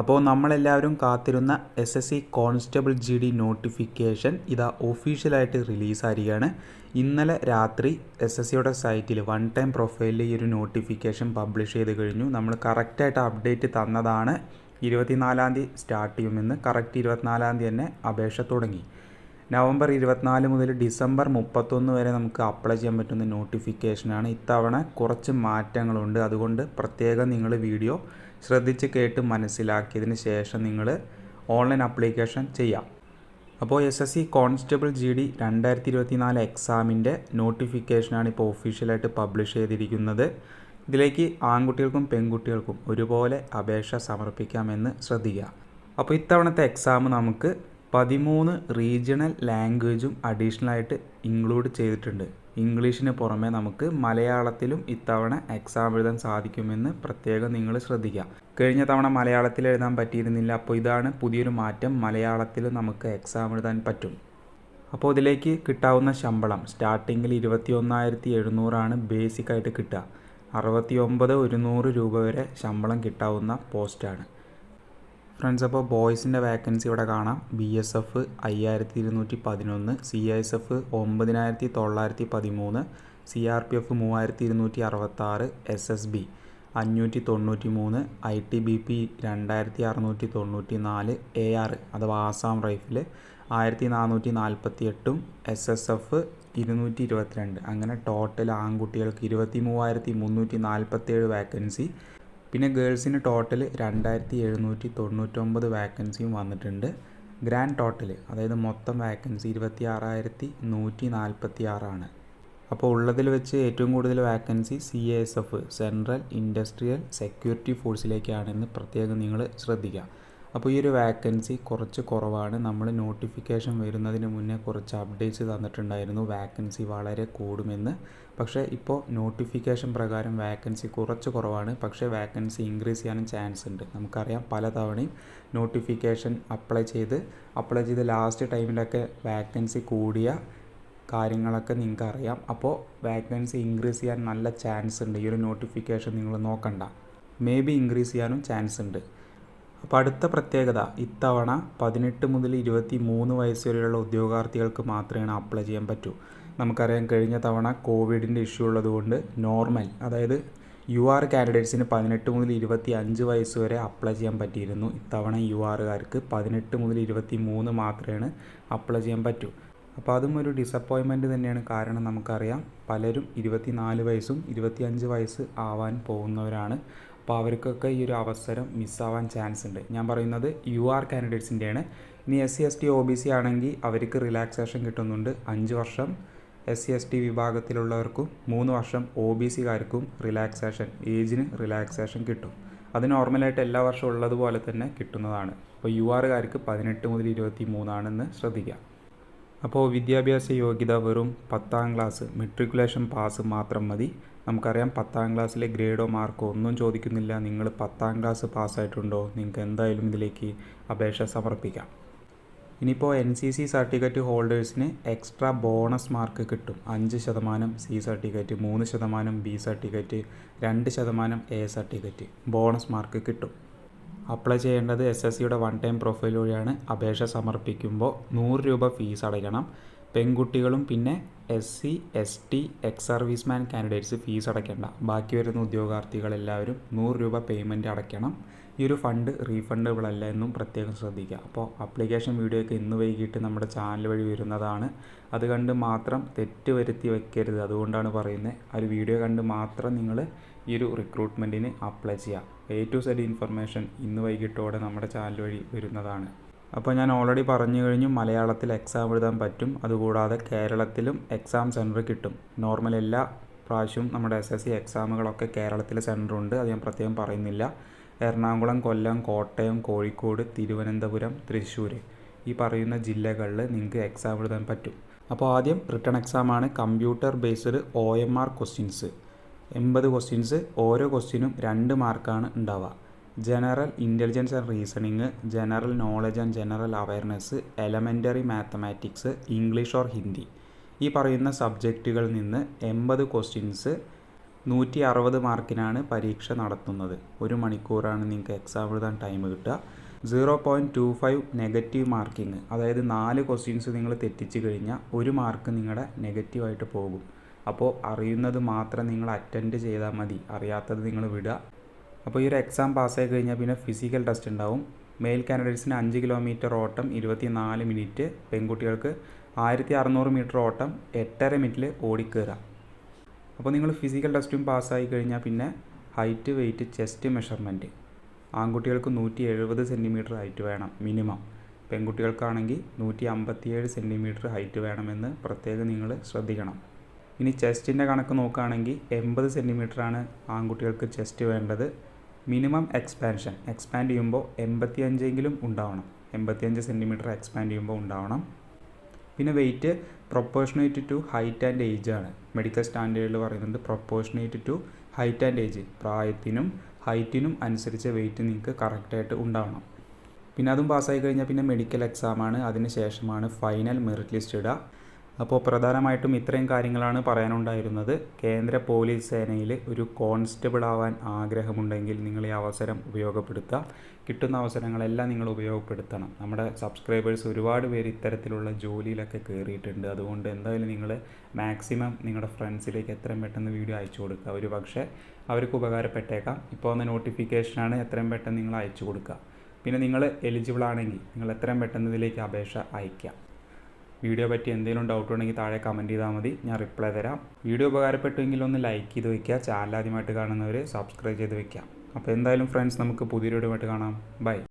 അപ്പോൾ നമ്മളെല്ലാവരും കാത്തിരുന്ന SSC കോൺസ്റ്റബിൾ GD നോട്ടിഫിക്കേഷൻ ഇതാ ഒഫീഷ്യലായിട്ട് റിലീസായിരിക്കുകയാണ്. ഇന്നലെ രാത്രി SSCയുടെ സൈറ്റിൽ വൺ ടൈം പ്രൊഫൈലിൽ ഈ ഒരു നോട്ടിഫിക്കേഷൻ പബ്ലിഷ് ചെയ്ത് കഴിഞ്ഞു. നമ്മൾ കറക്റ്റായിട്ട് അപ്ഡേറ്റ് തന്നതാണ്. 24-ാം തീയതി സ്റ്റാർട്ട് ചെയ്യുമെന്ന്. കറക്റ്റ് 24-ാം തീയതി തന്നെ അപേക്ഷ തുടങ്ങി. നവംബർ 24 മുതൽ ഡിസംബർ 31 വരെ നമുക്ക് അപ്ലൈ ചെയ്യാൻ പറ്റുന്ന നോട്ടിഫിക്കേഷനാണ്. ഇത്തവണ കുറച്ച് മാറ്റങ്ങളുണ്ട്. അതുകൊണ്ട് പ്രത്യേകം നിങ്ങൾ വീഡിയോ ശ്രദ്ധിച്ച് കേട്ട് മനസ്സിലാക്കിയതിന് ശേഷം നിങ്ങൾ ഓൺലൈൻ ആപ്ലിക്കേഷൻ ചെയ്യാം. അപ്പോൾ SSC കോൺസ്റ്റബിൾ GD 2024 എക്സാമിൻ്റെ നോട്ടിഫിക്കേഷനാണ് ഇപ്പോൾ ഒഫീഷ്യലായിട്ട് പബ്ലിഷ് ചെയ്തിരിക്കുന്നത്. ഇതിലേക്ക് ആൺകുട്ടികൾക്കും പെൺകുട്ടികൾക്കും ഒരുപോലെ അപേക്ഷ സമർപ്പിക്കാമെന്ന് ശ്രദ്ധിക്കുക. അപ്പോൾ ഇത്തവണത്തെ എക്സാം നമുക്ക് 13 റീജിയണൽ ലാംഗ്വേജും അഡീഷണലായിട്ട് ഇൻക്ലൂഡ് ചെയ്തിട്ടുണ്ട്. ഇംഗ്ലീഷിന് പുറമെ നമുക്ക് മലയാളത്തിലും ഇത്തവണ എക്സാം എഴുതാൻ സാധിക്കുമെന്ന് പ്രത്യേകം നിങ്ങൾ ശ്രദ്ധിക്കുക. കഴിഞ്ഞ തവണ മലയാളത്തിൽ എഴുതാൻ പറ്റിയിരുന്നില്ല. അപ്പോൾ ഇതാണ് പുതിയൊരു മാറ്റം. മലയാളത്തിൽ നമുക്ക് എക്സാം എഴുതാൻ പറ്റും. അപ്പോൾ ഇതിലേക്ക് കിട്ടാവുന്ന ശമ്പളം സ്റ്റാർട്ടിങ്ങിൽ 21,700 ബേസിക്കായിട്ട് കിട്ടുക. 69,100 രൂപ വരെ ശമ്പളം കിട്ടാവുന്ന പോസ്റ്റാണ് ഫ്രണ്ട്സ്. അപ്പോൾ ബോയ്സിൻ്റെ വേക്കൻസി ഇവിടെ കാണാം. BSF 5,211, CISF 9,913, CRPF 3,266, SSB 593, ITBP 2,694, AR അഥവാ ആസാം റൈഫിൽ 1,448, SSF 222. അങ്ങനെ ടോട്ടൽ ആൺകുട്ടികൾക്ക് 23,347 വേക്കൻസി. പിന്നെ ഗേൾസിന് ടോട്ടൽ 2,799 വേക്കൻസിയും വന്നിട്ടുണ്ട്. ഗ്രാൻഡ് ടോട്ടൽ അതായത് മൊത്തം വേക്കൻസി 26,146. അപ്പോൾ ഉള്ളതിൽ വെച്ച് ഏറ്റവും കൂടുതൽ vacancy CISF central industrial security ഫോഴ്സിലേക്കാണെന്ന് പ്രത്യേകം നിങ്ങൾ ശ്രദ്ധിക്കുക. അപ്പോൾ ഈ ഒരു വേക്കൻസി കുറച്ച് കുറവാണ്. നമ്മൾ നോട്ടിഫിക്കേഷൻ വരുന്നതിന് മുന്നേ കുറച്ച് അപ്ഡേറ്റ്സ് തന്നിട്ടുണ്ടായിരുന്നു വേക്കൻസി വളരെ കൂടുമെന്ന്. പക്ഷേ ഇപ്പോൾ നോട്ടിഫിക്കേഷൻ പ്രകാരം വേക്കൻസി കുറച്ച് കുറവാണ്. പക്ഷേ വേക്കൻസി ഇൻക്രീസ് ചെയ്യാനും ചാൻസ് ഉണ്ട്. നമുക്കറിയാം പല തവണയും നോട്ടിഫിക്കേഷൻ അപ്ലൈ ചെയ്ത് ലാസ്റ്റ് ടൈമിലൊക്കെ വേക്കൻസി കൂടിയ കാര്യങ്ങളൊക്കെ നിങ്ങൾക്ക് അറിയാം. അപ്പോൾ വേക്കൻസി ഇൻക്രീസ് ചെയ്യാൻ നല്ല ചാൻസ് ഉണ്ട്. ഈ ഒരു നോട്ടിഫിക്കേഷൻ നിങ്ങൾ നോക്കണ്ട, മേ ബി ഇൻക്രീസ് ചെയ്യാനും ചാൻസ് ഉണ്ട്. അപ്പോൾ അടുത്ത പ്രത്യേകത, ഇത്തവണ 18 മുതൽ 23 വയസ്സ് വരെയുള്ള ഉദ്യോഗാർത്ഥികൾക്ക് മാത്രമേ അപ്ലൈ ചെയ്യാൻ പറ്റൂ. നമുക്കറിയാം കഴിഞ്ഞ തവണ കോവിഡിൻ്റെ ഇഷ്യൂ ഉള്ളതുകൊണ്ട് നോർമൽ അതായത് UR കാൻഡിഡേറ്റ്സിന് 18 മുതൽ 25 വയസ്സ് വരെ അപ്ലൈ ചെയ്യാൻ പറ്റിയിരുന്നു. ഇത്തവണ URകാർക്ക് 18 മുതൽ 23 മാത്രമേ അപ്ലൈ ചെയ്യാൻ പറ്റൂ. അപ്പോൾ അതും ഒരു ഡിസപ്പോയിൻമെൻറ്റ് തന്നെയാണ്. കാരണം നമുക്കറിയാം പലരും 24 വയസ്സും 25 വയസ്സ് ആവാൻ പോകുന്നവരാണ്. അപ്പോൾ അവർക്കൊക്കെ ഈ ഒരു അവസരം മിസ്സാവാൻ ചാൻസ് ഉണ്ട്. ഞാൻ പറയുന്നത് UR കാൻഡിഡേറ്റ്സിൻ്റെയാണ്. ഇനി SC ST OBC ആണെങ്കിൽ അവർക്ക് റിലാക്സേഷൻ കിട്ടുന്നുണ്ട്. 5 വർഷം SC ST വിഭാഗത്തിലുള്ളവർക്കും 3 വർഷം OBCകാർക്കും റിലാക്സേഷൻ, ഏജിന് റിലാക്സേഷൻ കിട്ടും. അത് നോർമലായിട്ട് എല്ലാ വർഷവും ഉള്ളതുപോലെ തന്നെ കിട്ടുന്നതാണ്. അപ്പോൾ URകാർക്ക് 18 മുതൽ 23 ആണെന്ന് ശ്രദ്ധിക്കുക. അപ്പോൾ വിദ്യാഭ്യാസ യോഗ്യത വെറും 10ാം ക്ലാസ് മെട്രിക്കുലേഷൻ പാസ് മാത്രം മതി. നമുക്കറിയാം 10ാം ക്ലാസ്സിലെ ഗ്രേഡോ മാർക്കോ ഒന്നും ചോദിക്കുന്നില്ല. നിങ്ങൾ 10ാം ക്ലാസ് പാസ്സായിട്ടുണ്ടോ, നിങ്ങൾക്ക് എന്തായാലും ഇതിലേക്ക് അപേക്ഷ സമർപ്പിക്കാം. ഇനിയിപ്പോൾ NCC സർട്ടിഫിക്കറ്റ് ഹോൾഡേഴ്സിന് എക്സ്ട്രാ ബോണസ് മാർക്ക് കിട്ടും. 5% C certificate, 3% B certificate, 2% A certificate bonus mark കിട്ടും. അപ്ലൈ ചെയ്യേണ്ടത് SSCയുടെ വൺ ടൈം പ്രൊഫൈൽ വഴിയാണ്. അപേക്ഷ സമർപ്പിക്കുമ്പോൾ 100 രൂപ ഫീസ് അടയ്ക്കണം. പെൺകുട്ടികളും പിന്നെ SC ST ex serviceman candidates fees അടയ്ക്കേണ്ട. ബാക്കി വരുന്ന ഉദ്യോഗാർത്ഥികളെല്ലാവരും 100 രൂപ പേയ്മെൻറ്റ് അടയ്ക്കണം. ഈ ഒരു ഫണ്ട് റീഫണ്ടബിൾ അല്ല എന്നും പ്രത്യേകം ശ്രദ്ധിക്കുക. അപ്പോൾ ആപ്ലിക്കേഷൻ വീഡിയോയൊക്കെ ഇന്ന് വൈകിട്ട് നമ്മുടെ ചാനൽ വഴി വരുന്നതാണ്. അത് കണ്ട് മാത്രം തെറ്റ് വരുത്തി വെക്കരുത്. അതുകൊണ്ടാണ് പറയുന്നത്, ആ ഒരു വീഡിയോ കണ്ട് മാത്രം നിങ്ങൾ ഈ ഒരു റിക്രൂട്ട്മെൻറ്റിന് അപ്ലൈ ചെയ്യുക. A to Z ഇൻഫർമേഷൻ ഇന്ന് വൈകിട്ടോടെ നമ്മുടെ ചാനൽ വഴി വരുന്നതാണ്. അപ്പോൾ ഞാൻ ഓൾറെഡി പറഞ്ഞു കഴിഞ്ഞു, മലയാളത്തിൽ എക്സാം എഴുതാൻ പറ്റും. അതുകൂടാതെ കേരളത്തിലും എക്സാം സെൻറ്റർ കിട്ടും. നോർമൽ എല്ലാ പ്രാവശ്യവും നമ്മുടെ SSC എക്സാമുകളൊക്കെ കേരളത്തിലെ സെൻറ്ററുണ്ട്. അത് ഞാൻ പ്രത്യേകം പറയുന്നില്ല. എറണാകുളം, കൊല്ലം, കോട്ടയം, കോഴിക്കോട്, തിരുവനന്തപുരം, തൃശ്ശൂർ ഈ പറയുന്ന ജില്ലകളിൽ നിങ്ങൾക്ക് എക്സാം എഴുതാൻ പറ്റും. അപ്പോൾ ആദ്യം റിട്ടൺ എക്സാമാണ്. Computer based OMR questions 80 questions. ഓരോ ക്വസ്റ്റ്യനും 2 മാർക്കാണ് ഉണ്ടാവുക. General intelligence and reasoning, general knowledge and general awareness, elementary mathematics, English or Hindi ഈ പറയുന്ന സബ്ജക്റ്റുകളിൽ നിന്ന് 80 ക്വസ്റ്റ്യൻസ് 160 മാർക്കിനാണ് പരീക്ഷ നടത്തുന്നത്. 1 മണിക്കൂറാണ് നിങ്ങൾക്ക് എക്സാം എഴുതാൻ ടൈം കിട്ടുക. 0.25 നെഗറ്റീവ് മാർക്കിങ്, അതായത് 4 ക്വസ്റ്റ്യൻസ് നിങ്ങൾ തെറ്റിച്ച് കഴിഞ്ഞാൽ 1 മാർക്ക് നിങ്ങളുടെ നെഗറ്റീവായിട്ട് പോകും. അപ്പോൾ അറിയുന്നത് മാത്രം നിങ്ങൾ അറ്റൻഡ് ചെയ്താൽ മതി, അറിയാത്തത് നിങ്ങൾ വിടുക. അപ്പോൾ ഈ ഒരു എക്സാം പാസ്സായി കഴിഞ്ഞാൽ പിന്നെ ഫിസിക്കൽ ടെസ്റ്റ് ഉണ്ടാവും. മെയിൽ കാൻഡിഡേറ്റ്സിന് 5 കിലോമീറ്റർ ഓട്ടം 24 മിനിറ്റ്, പെൺകുട്ടികൾക്ക് 1600 മീറ്റർ ഓട്ടം 8.5 മിനിറ്റിൽ ഓടിക്കയറാം. അപ്പോൾ നിങ്ങൾ ഫിസിക്കൽ ടെസ്റ്റും പാസ്സായി കഴിഞ്ഞാൽ പിന്നെ ഹൈറ്റ്, വെയിറ്റ്, ചെസ്റ്റ് മെഷർമെൻറ്റ്. ആൺകുട്ടികൾക്ക് 170 സെൻറ്റിമീറ്റർ ഹൈറ്റ് വേണം മിനിമം, പെൺകുട്ടികൾക്കാണെങ്കിൽ 157 സെൻറ്റിമീറ്റർ ഹൈറ്റ് വേണമെന്ന് പ്രത്യേകം നിങ്ങൾ ശ്രദ്ധിക്കണം. ഇനി ചെസ്റ്റിൻ്റെ കണക്ക് നോക്കുകയാണെങ്കിൽ 80 സെൻറ്റിമീറ്ററാണ് ആൺകുട്ടികൾക്ക് ചെസ്റ്റ് വേണ്ടത്. മിനിമം എക്സ്പാൻഡ് ചെയ്യുമ്പോൾ 85 ഉണ്ടാവണം, 85 സെൻറ്റിമീറ്റർ എക്സ്പാൻഡ് ചെയ്യുമ്പോൾ ഉണ്ടാവണം. പിന്നെ weight proportionate to height and age ആണ്. മെഡിക്കൽ സ്റ്റാൻഡേർഡിൽ പറയുന്നുണ്ട് proportionate to height and age, പ്രായത്തിനും ഹൈറ്റിനും അനുസരിച്ച് വെയിറ്റ് നിങ്ങൾക്ക് കറക്റ്റായിട്ട് ഉണ്ടാവണം. പിന്നെ അതും പാസ്സായി കഴിഞ്ഞാൽ പിന്നെ മെഡിക്കൽ എക്സാമാണ്, അതിന് ശേഷമാണ് ഫൈനൽ മെറിറ്റ് ലിസ്റ്റ് ഇടുക. അപ്പോൾ പ്രധാനമായിട്ടും ഇത്രയും കാര്യങ്ങളാണ് പറയാനുണ്ടായിരുന്നത്. കേന്ദ്ര പോലീസ് സേനയിൽ ഒരു കോൺസ്റ്റബിൾ ആവാൻ ആഗ്രഹമുണ്ടെങ്കിൽ നിങ്ങൾ ഈ അവസരം ഉപയോഗപ്പെടുത്തുക. കിട്ടുന്ന അവസരങ്ങളെല്ലാം നിങ്ങൾ ഉപയോഗപ്പെടുത്തണം. നമ്മുടെ സബ്സ്ക്രൈബേഴ്സ് ഒരുപാട് പേര് ഇത്തരത്തിലുള്ള ജോലിയിലൊക്കെ കയറിയിട്ടുണ്ട്. അതുകൊണ്ട് എന്തായാലും നിങ്ങൾ മാക്സിമം നിങ്ങളുടെ ഫ്രണ്ട്സിലേക്ക് എത്രയും പെട്ടെന്ന് വീഡിയോ അയച്ചു കൊടുക്കുക. ഒരു പക്ഷേ അവർക്ക് ഉപകാരപ്പെട്ടേക്കാം. ഇപ്പോൾ വന്ന നോട്ടിഫിക്കേഷനാണ്, എത്രയും പെട്ടെന്ന് നിങ്ങൾ അയച്ചു കൊടുക്കുക. പിന്നെ നിങ്ങൾ എലിജിബിൾ ആണെങ്കിൽ നിങ്ങൾ എത്രയും പെട്ടെന്ന് ഇതിലേക്ക് അപേക്ഷ അയയ്ക്കുക. വീഡിയോ പറ്റി എന്തെങ്കിലും ഡൗട്ട് ഉണ്ടെങ്കിൽ താഴെ കമൻറ്റ് ചെയ്താൽ മതി, ഞാൻ റിപ്ലൈ തരാം. വീഡിയോ ഉപകാരപ്പെട്ടുവെങ്കിൽ ഒന്ന് ലൈക്ക് ചെയ്ത് വയ്ക്കുക. ചാനൽ ആദ്യമായിട്ട് കാണുന്നവർ സബ്സ്ക്രൈബ് ചെയ്ത് വയ്ക്കുക. അപ്പോൾ എന്തായാലും ഫ്രണ്ട്സ്, നമുക്ക് പുതിയൊരു വീഡിയോ ആയിട്ട് കാണാം. ബൈ.